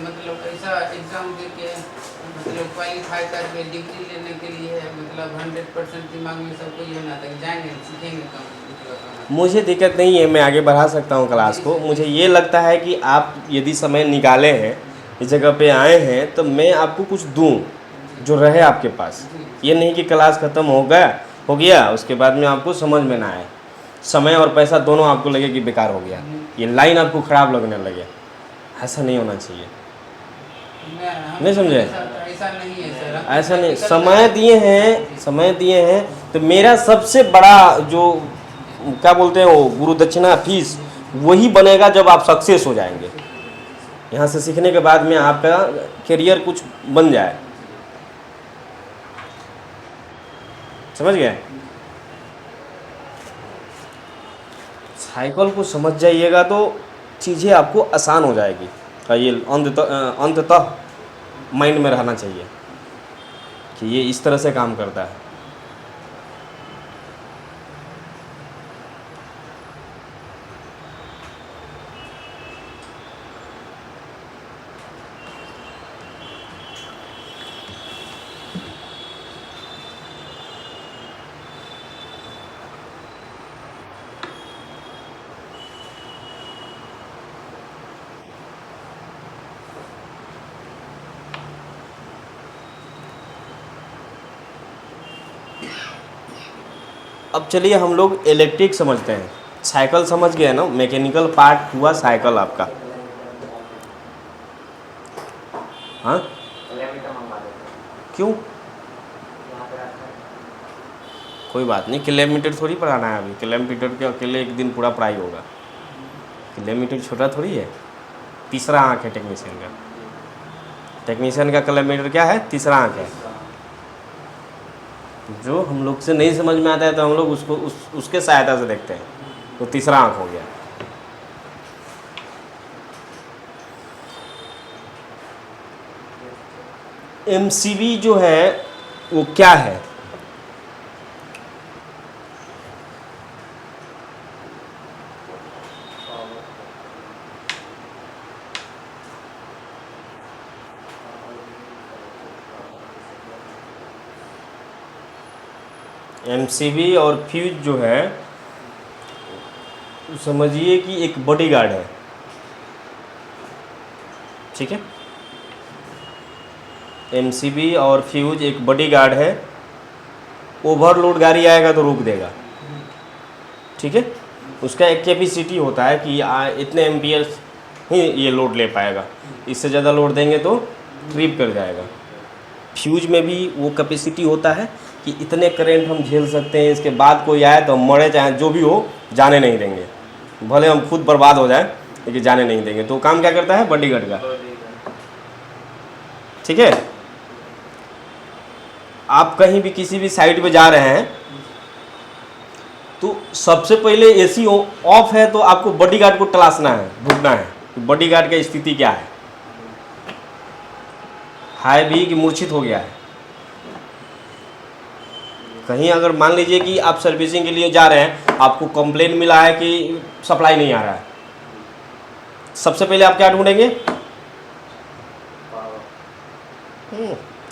मतलब ऐसा एग्ज़ाम दे के मतलब क्वालिफाई करके डिग्री लेने के लिए मतलब 100% दिमाग में सबको ये होना था कि जाएंगे सीखेंगे कंप्यूटर का काम। मुझे दिक्कत नहीं है, मैं आगे बढ़ा सकता हूँ क्लास जी को। सर, मुझे जी ये लगता है कि आप यदि समय निकाले हैं, इस जगह पे आए हैं, तो मैं आपको कुछ दूँ जी जो रहे आपके पास। जी ये नहीं कि क्लास ख़त्म हो गया उसके बाद में आपको समझ में ना आए, समय और पैसा दोनों आपको लगे कि बेकार हो गया, ये लाइन आपको ख़राब लगने लगे। ऐसा नहीं होना चाहिए। नहीं समझे? हमारे साथ ऐसा नहीं है सर, हम तो ऐसा नहीं, प्रैक्टिकल कर रहे हैं। समय दिए हैं तो मेरा सबसे बड़ा जो जी क्या बोलते हैं वो गुरु दक्षिणा फीस वही बनेगा जब आप सक्सेस हो जाएंगे। यहाँ से सीखने के बाद में आपका करियर कुछ बन जाए। समझ गए? साइकिल को समझ जाइएगा तो चीज़ें आपको आसान हो जाएगी। ये अंततः माइंड में रहना चाहिए कि ये इस तरह से काम करता है। अब चलिए हम लोग इलेक्ट्रिक समझते हैं। साइकिल समझ गए ना, मैकेनिकल पार्ट हुआ साइकिल आपका। हाँ, क्यों? कोई बात नहीं, किलोमीटर थोड़ी पढ़ाना है अभी। किलोमीटर के अकेले एक दिन पूरा पढ़ाई होगा। किलोमीटर छोटा थोड़ी है। तीसरा आँख है टेक्नीशियन का। टेक्नीशियन का किलोमीटर क्या है? तीसरा आँख है। जो हम लोग से नहीं समझ में आता है तो हम लोग उसको उसके सहायता से देखते हैं, तो तीसरा आँख हो गया। एमसीबी जो है वो क्या है? एमसीबी और फ्यूज जो है समझिए कि एक बॉडीगार्ड है। ठीक है, एमसीबी और फ्यूज एक बॉडीगार्ड है। ओवरलोड गाड़ी आएगा तो रोक देगा। ठीक है, उसका एक कैपेसिटी होता है कि इतने एम्पियर्स ही ये लोड ले पाएगा, इससे ज़्यादा लोड देंगे तो ट्रिप कर जाएगा। फ्यूज में भी वो कैपेसिटी होता है कि इतने करंट हम झेल सकते हैं, इसके बाद कोई आए तो हम मरे चाहे जो भी हो, जाने नहीं देंगे। भले हम खुद बर्बाद हो जाए लेकिन जाने नहीं देंगे। तो काम क्या करता है? बॉडीगार्ड का। ठीक है, आप कहीं भी किसी भी साइड पे जा रहे हैं तो सबसे पहले एसी ऑफ है तो आपको बॉडीगार्ड को तलाशना है, ढूंढना है कि बॉडीगार्ड की स्थिति क्या है भी कि मूर्छित हो गया है। कहीं अगर मान लीजिए कि आप सर्विसिंग के लिए जा रहे हैं, आपको कंप्लेन मिला है कि सप्लाई नहीं आ रहा है, सबसे पहले आप क्या ढूंढेंगे?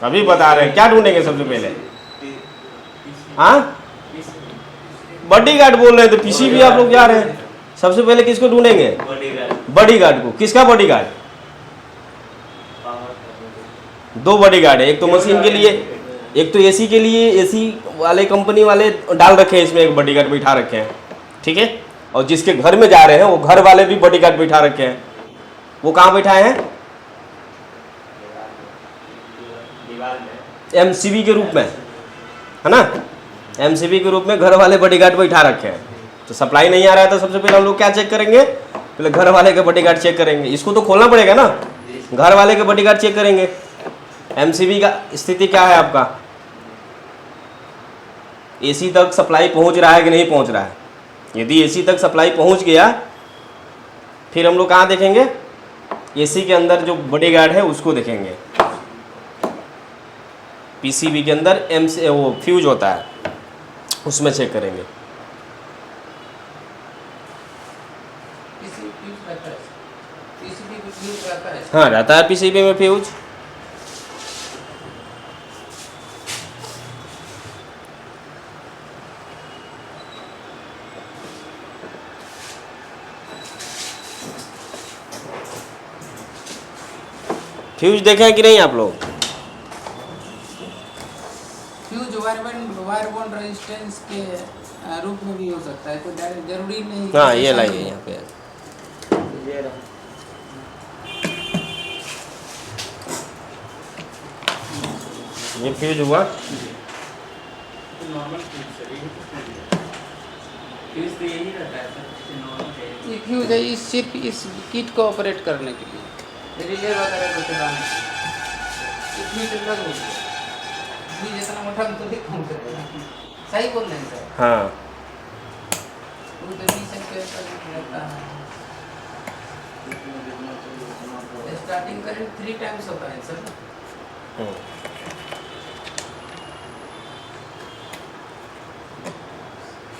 अभी बता रहे हैं क्या ढूंढेंगे सबसे पहले? हाँ, बॉडीगार्ड बोल रहे हैं तो पीसी भी आप लोग जा रहे हैं। सबसे पहले किसको ढूंढेंगे? बॉडीगार्ड को। किसका बॉडीगार्ड? दो बॉडीगार्ड है, एक तो मशीन के लिए, एक तो एसी के लिए। एसी वाले कंपनी वाले डाल रखे हैं इसमें, एक बॉडीगार्ड बैठा रखे हैं। ठीक है, और जिसके घर में जा रहे हैं वो घर वाले भी बॉडीगार्ड बैठा रखे हैं। वो कहाँ बैठाए हैं? एमसीबी के रूप में, है ना? एमसीबी के रूप में घर वाले बॉडीगार्ड बैठा रखे हैं। तो सप्लाई नहीं आ रहा है तो सबसे पहले हम लोग क्या चेक करेंगे? पहले घर वाले के बॉडीगार्ड चेक करेंगे। इसको तो खोलना पड़ेगा ना, घर वाले के बॉडीगार्ड चेक करेंगे। एमसीबी का स्थिति क्या है आपका? एसी तक सप्लाई पहुंच रहा है कि नहीं पहुंच रहा है? यदि एसी तक सप्लाई पहुंच गया, फिर हम लोग कहाँ देखेंगे? एसी के अंदर जो बॉडीगार्ड है उसको देखेंगे। पीसीबी के अंदर वो फ्यूज होता है, उसमें चेक करेंगे। पीसीबी पे फ्यूज रहता है। हाँ रहता है पीसीबी में फ्यूज। फ्यूज देखे हैं कि नहीं आप लोग? फ्यूज वायर बॉन्ड रेजिस्टेंस के रूप में भी हो सकता है, कोई डायरेक्ट जरूरी नहीं। हाँ ये लाइए यहाँ पे। ये रहा। ये फ्यूज हुआ। नॉर्मल फ्यूज है, फ्यूज तो यही रहता है सर, नॉर्मल है। ये फ्यूज है इस सिर्फ इस किट को ऑपरेट करने के लिए, रिले वगैरह को चलाने के लिए। ये फ्यूज अलग हो गया, फ्यूज इतना मोटा तो नहीं घूम सकता। सही बोल रहे हैं सर। हाँ वो तो 20 एम्पीयर का रहता है। स्टार्टिंग करंट 3 टाइम्स होता है सर।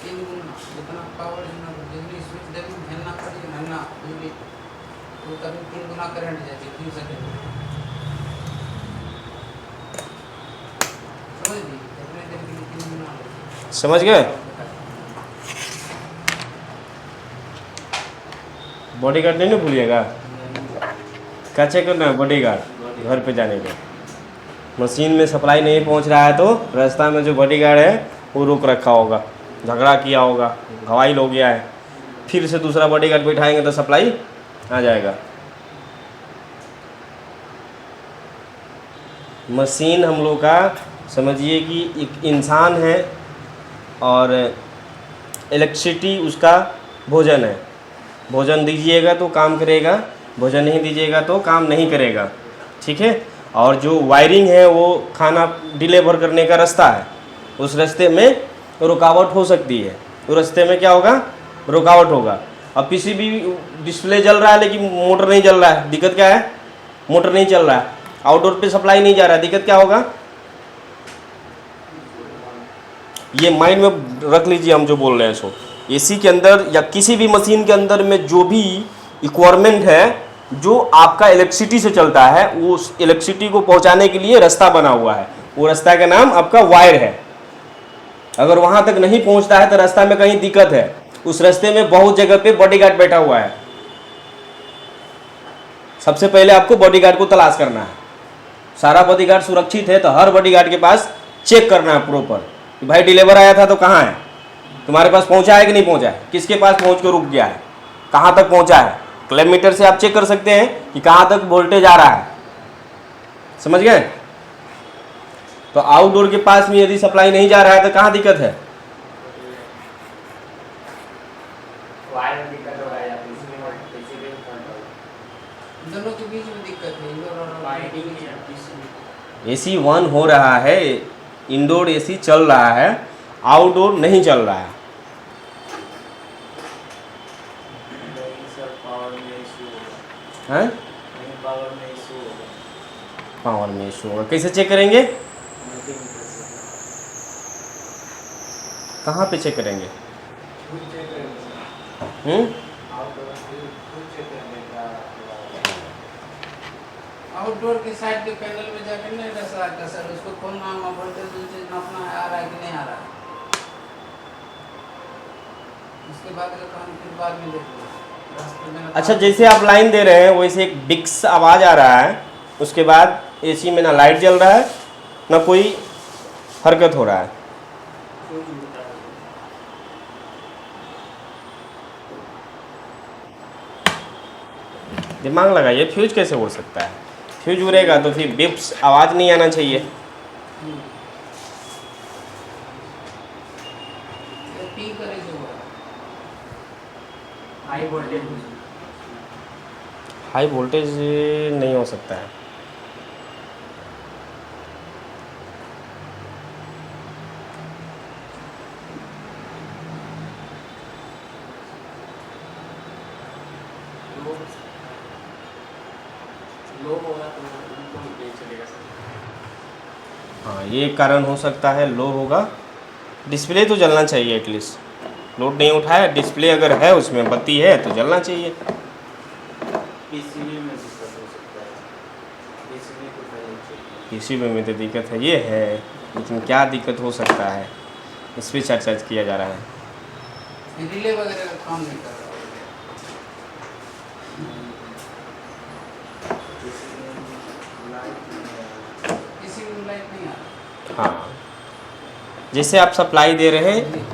तीन गुना जितना पावर जितना बिजली स्विच देना हेलना पड़ेगा, हेलना बिजली तो कभी 3 गुना करंट जाती है फ्यूज से। समझ ली कितने देर के लिए 3 गुना होती है। समझ गए? बॉडीगार्ड नहीं ना भूलिएगा, क्या चेक करना है बॉडीगार्ड घर पे जाने के। मशीन में सप्लाई नहीं पहुंच रहा है तो रास्ता में जो बॉडीगार्ड है वो रोक रखा होगा, झगड़ा किया होगा, घायल हो गया है, फिर से दूसरा बॉडीगार्ड बैठाएंगे तो सप्लाई आ जाएगा। मशीन हम लोग का समझिए कि एक इंसान है और इलेक्ट्रिसिटी उसका भोजन है। भोजन दीजिएगा तो काम करेगा, भोजन नहीं दीजिएगा तो काम नहीं करेगा, ठीक है। और जो वायरिंग है वो खाना डिलीवर करने का रास्ता है, उस रास्ते में रुकावट हो सकती है, उस रास्ते में क्या होगा, रुकावट होगा। अब पीसीबी डिस्प्ले जल रहा है लेकिन मोटर नहीं चल रहा है, दिक्कत क्या है, मोटर नहीं चल रहा है, आउटडोर पे सप्लाई नहीं जा रहा है, दिक्कत क्या होगा। ये माइंड में रख लीजिए हम जो बोल रहे हैं सो। एसी के अंदर या किसी भी मशीन के अंदर में जो भी इक्वायरमेंट है जो आपका इलेक्ट्रिसिटी से चलता है, वो उस इलेक्ट्रिसिटी को पहुंचाने के लिए रास्ता बना हुआ है, वो रास्ता का नाम आपका वायर है। अगर वहां तक नहीं पहुंचता है तो रास्ता में कहीं दिक्कत है, उस रास्ते में बहुत जगह पे बॉडीगार्ड बैठा हुआ है। सबसे पहले आपको बॉडीगार्ड को तलाश करना है। सारा बॉडीगार्ड सुरक्षित है तो हर बॉडीगार्ड के पास चेक करना है प्रॉपर कि भाई डिलीवर आया था तो कहाँ है, तुम्हारे पास पहुंचा है कि नहीं पहुंचा है, किसके पास पहुंच कर रुक गया है, कहाँ तक पहुंचा है। क्लैम मीटर से आप चेक कर सकते हैं कि कहाँ तक वोल्टेज आ रहा है, समझ गए। तो आउटडोर के पास में यदि सप्लाई नहीं जा रहा है तो कहाँ दिक्कत है, वायर में दिक्कत हो रहा है या पीसीबी में फॉल्ट हो रहा दोनों के बीच में दिक्कत है, इंडोर और है, वायरिंग या पीसीबी। एसी 1 हो रहा है, इंडोर एसी चल रहा है, आउटडोर नहीं चल रहा है। नहीं सर, पावर में इशू होगा। हैं? नहीं, पावर में इशू होगा। पावर में इशू होगा, कैसे चेक करेंगे, मल्टीमीटर से कहाँ पे चेक करेंगे। खुद चेक करेंगे सर। आउटडोर खुद चेक करेंगे क्या हुआ है। आउटडोर के साइड के पैनल में जाकर नहीं रह सकता सर, उसको खोलना वोल्टेज नापना है, आ रहा है कि नहीं आ रहा है। उसके बाद का काम फिर बाद में देखो। अच्छा, जैसे आप लाइन दे रहे हैं वैसे एक बिक्स आवाज़ आ रहा है, उसके बाद एसी में ना लाइट जल रहा है ना कोई हरकत हो रहा है। कोई नहीं बता रहा। दिमाग लगाइए, फ्यूज कैसे उड़ सकता है, फ्यूज उड़ेगा तो फिर बिप्स आवाज़ नहीं आना चाहिए। पी करे जो हुआ हाई वोल्टेज हाई वोल्टेज नहीं हो सकता है। लो होगा तो उनको नहीं चलेगा सर। हाँ ये एक कारण हो सकता है, लो होगा। डिस्प्ले तो जलना चाहिए एटलीस्ट, लोड नहीं उठाया, डिस्प्ले अगर है उसमें बत्ती है तो जलना चाहिए। पीसीबी में दिक्कत हो सकता है, पीसीबी को पहले चेक करें। पीसीबी में तो दिक्कत है, ये है, लेकिन क्या दिक्कत हो सकता है इस पर चर्चा किया जा रहा है। रिले वगैरह का काम नहीं कर रहा है। किसी में लाइट नहीं आ रहा। हाँ, जैसे आप सप्लाई दे रहे हैं,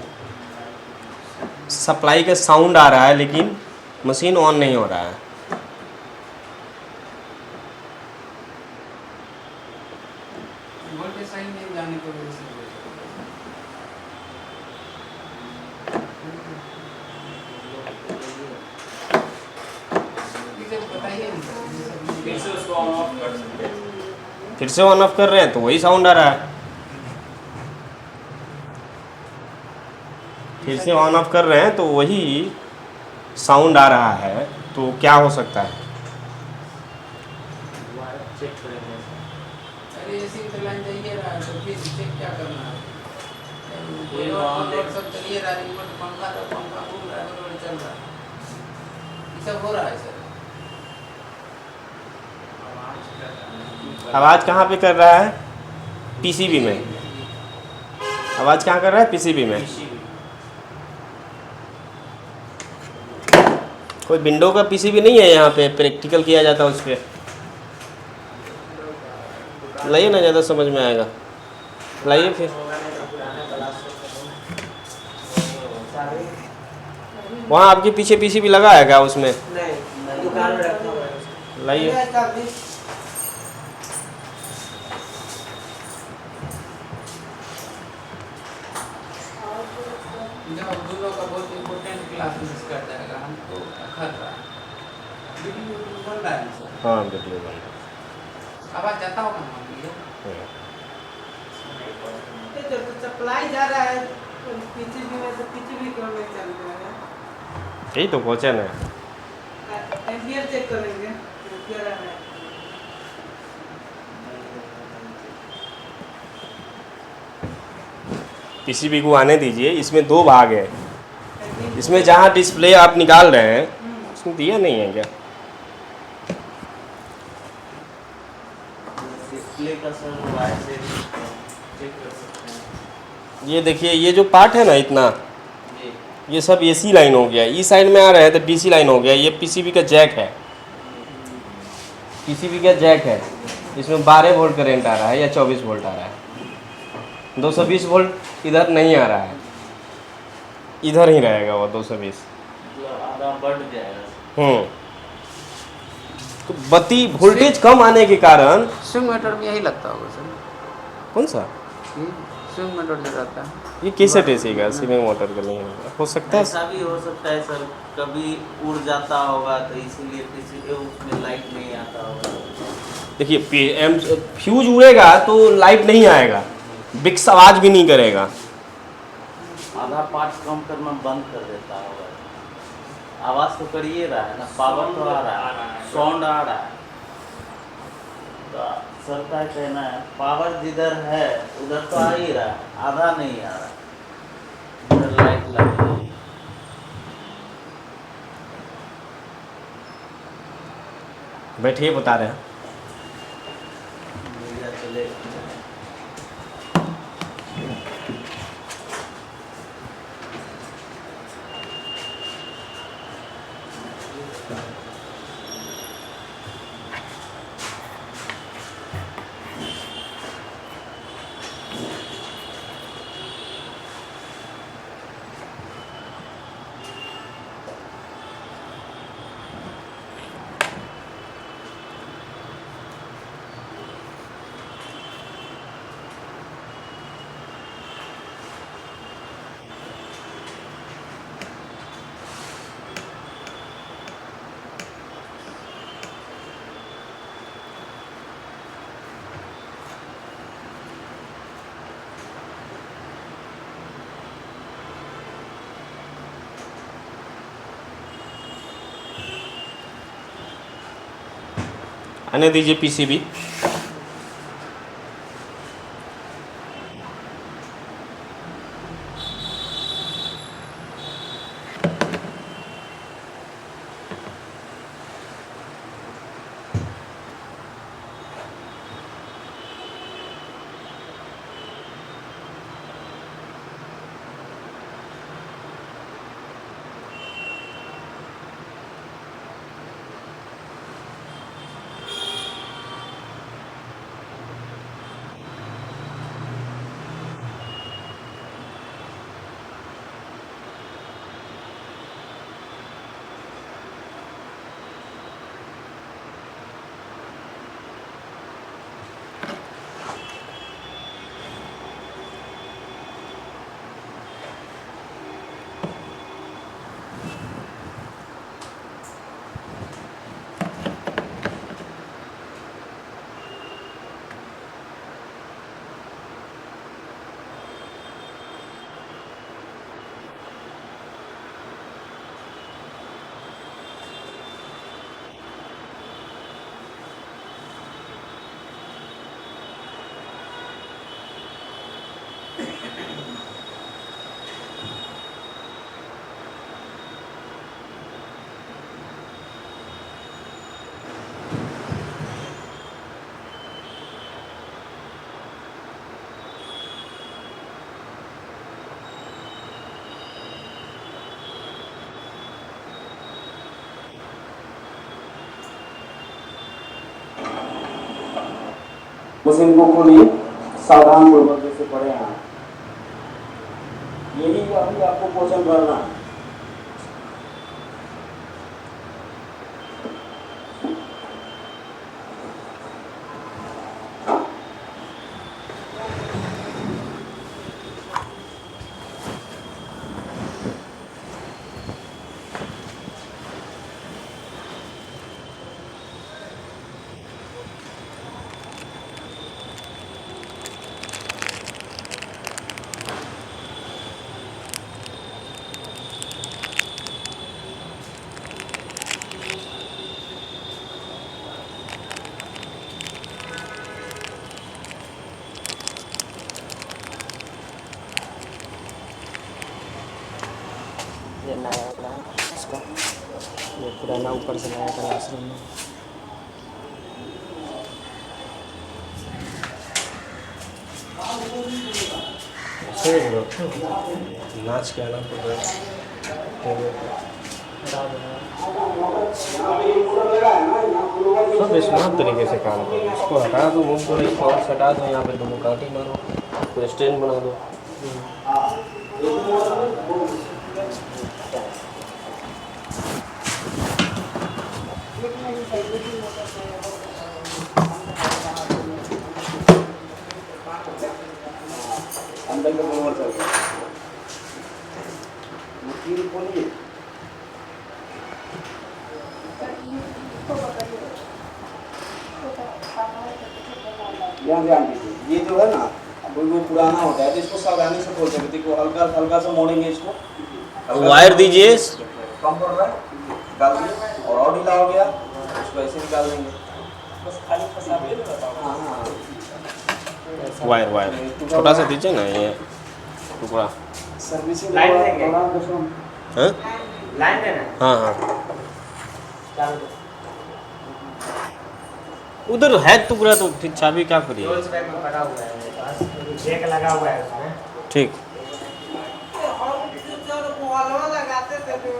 सप्लाई का साउंड आ रहा है लेकिन मशीन ऑन नहीं हो रहा है। वोल्टेज सही नहीं जाने की वजह से इसे बताइए ना। फिर से उसको ऑन ऑफ कर सकते हैं। फिर से ऑन ऑफ कर रहे हैं तो वही साउंड आ रहा है। फिर से ऑन ऑफ कर रहे हैं तो वही साउंड आ रहा है, तो क्या हो सकता है? वायर चेक करेंगे। अरे एसी तो लाइन जाइए रहा है तो फिर चेक क्या करना है? कोई और ऑन देख सब चलिए रहा है, रिमोट पंखा तो पंखा घूम रहा है और चल रहा है, ये सब हो रहा है सर। आवाज़ कहाँ पे कर रहा है? पीसीबी में। आवाज़ कहाँ कर रहा है? पीसीबी में। पीसीबी कोई विंडो का पीसीबी नहीं है यहाँ पे प्रैक्टिकल किया जाता है उस पर? लाइए ना, ज़्यादा समझ में आएगा। लाइए फिर। वहाँ आपके पीछे पीसीबी लगा है क्या उसमें? नहीं, दुकान में रखा हुआ है। लाइए। जब दोनों का बहुत इम्पोर्टेंट क्लास मिस कर जाएगा हमको खर रहा है। वीडियो बन रहा है सर। हाँ, वीडियो बन रहा है। आवाज जाता होगा ना ये। हाँ। ये जब सप्लाई जा रहा है पीसीबी में तो पीसीबी क्यों नहीं चल रहा है? यही तो क्वेश्चन है। एम्पियर चेक करेंगे, एम्पियर है। पीसीबी को आने दीजिए। इसमें दो भाग है। इसमें जहाँ डिस्प्ले आप निकाल रहे हैं उसमें दिया नहीं है क्या? डिस्प्ले का सर वायर से चेक कर सकते हैं। ये देखिए, ये जो पार्ट है ना इतना, ये ये सब एसी लाइन हो गया। इस साइड में आ रहा है तो डीसी लाइन हो गया। ये पीसीबी का जैक है। पीसीबी का जैक है। इसमें 12 वोल्ट करंट आ रहा है या 24 वोल्ट आ रहा है। 220 वोल्ट इधर नहीं आ रहा है, इधर ही रहेगा वो 220। मतलब आधा बढ़ जाएगा। तो बत्ती वोल्टेज कम आने के कारण। स्विंग मीटर में यही लगता होगा सर। कौन सा? ये स्विंग मीटर जो रहता है। ये कैसे टेसेगा? स्विंग मोटर का नहीं होगा। हो सकता है। ऐसा भी हो सकता है सर, कभी उड़ जाता होगा तो इसीलिए किसी उसमें लाइट नहीं आता होगा। देखिए, फ्यूज उड़ेगा तो लाइट नहीं आएगा, बिक्स आवाज भी नहीं करेगा। आधा पार्ट कम करना बंद कर देता होगा। आवाज़ तो कर ही रहा है ना, पावर तो आ रहा है, साउंड आ रहा है। तो सर का कहना है पावर जिधर है उधर तो आ ही रहा है, आधा नहीं आ रहा है, उधर लाइट लग रही है। बैठिए, बता रहे हैं। मीडिया चले। आने दीजिए पीसीबी। मशीन को खोलिए, सावधान पूर्वक जैसे पड़े हैं, यही अभी आपको क्वेश्चन करना है। ये नया वाला इसका, ये पुराना ऊपर से नया क्लासरूम में। नाच के आना पड़ रहा सब स्मार्ट तरीके से काम करो। इसको हटा दो, मूव करो, इसको और हटा दो, यहाँ पे दोनों काटी मारो, इसको स्टैंड बना दो। अंदर का मोबाइल चल रहा है, मशीन खोलिए, ध्यान दीजिए। ये जो है ना, वो पुराना होता है तो इसको सावधानी से खोल सकते हैं, हल्का हल्का सा मोड़ेंगे इसको, वायर दीजिए, कम पड़ रहा है डाल दिए, और ढीला हो गया इसको ऐसे निकाल देंगे, बस खाली फंसा देंगे। हाँ, वायर वायर छोटा सा दीजिए ना, ये टुकड़ा सर्विसिंग लाइन देंगे, हाँ लाइन देना, हाँ हाँ, चालू दो। उधर है टुकड़ा तो फिर चाबी क्या करिए। टोल्स बैग में पड़ा हुआ है मेरे पास, जैक लगा हुआ है उसमें। ठीक, हलवा लगाते थे तो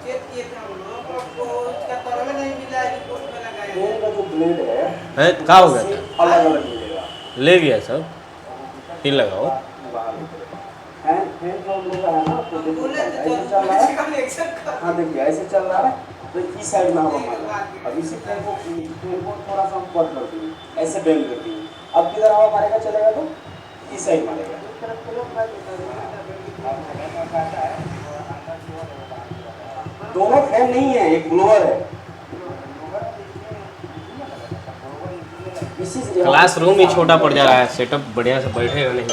चेक किए थे हम लोग, आपको उसका तरह में नहीं मिला, रिपोर्ट में लगाया तेल का जो ब्लेड है क्या हो गया था, अलग अलग मिलेगा, ले गया सब, फिर लगाओ। फैन जो हम लोग का है ना, तो देखो ऐसे चल रहा है, हाँ देखिए ऐसे चल रहा है, तो इस साइड में हवा मार रहा है। अब इसी फैन को थोड़ा सा हम कट कर देंगे, ऐसे बेंड कर देंगे, अब किधर हवा मारेगा चलेगा तो इस साइड मारेगा। दोनों फैन नहीं है, एक ब्लोअर है। क्लासरूम ही छोटा पड़ जा रहा है, सेटअप बढ़िया से बैठेगा नहीं।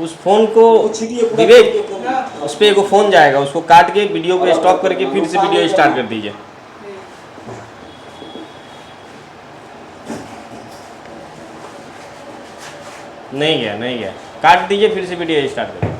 उस फोन को विवेक, उस पे एगो फोन जाएगा, उसको काट के वीडियो को स्टॉप करके फिर से वीडियो स्टार्ट कर दीजिए। नहीं गया, काट दीजिए, फिर से वीडियो स्टार्ट करिए।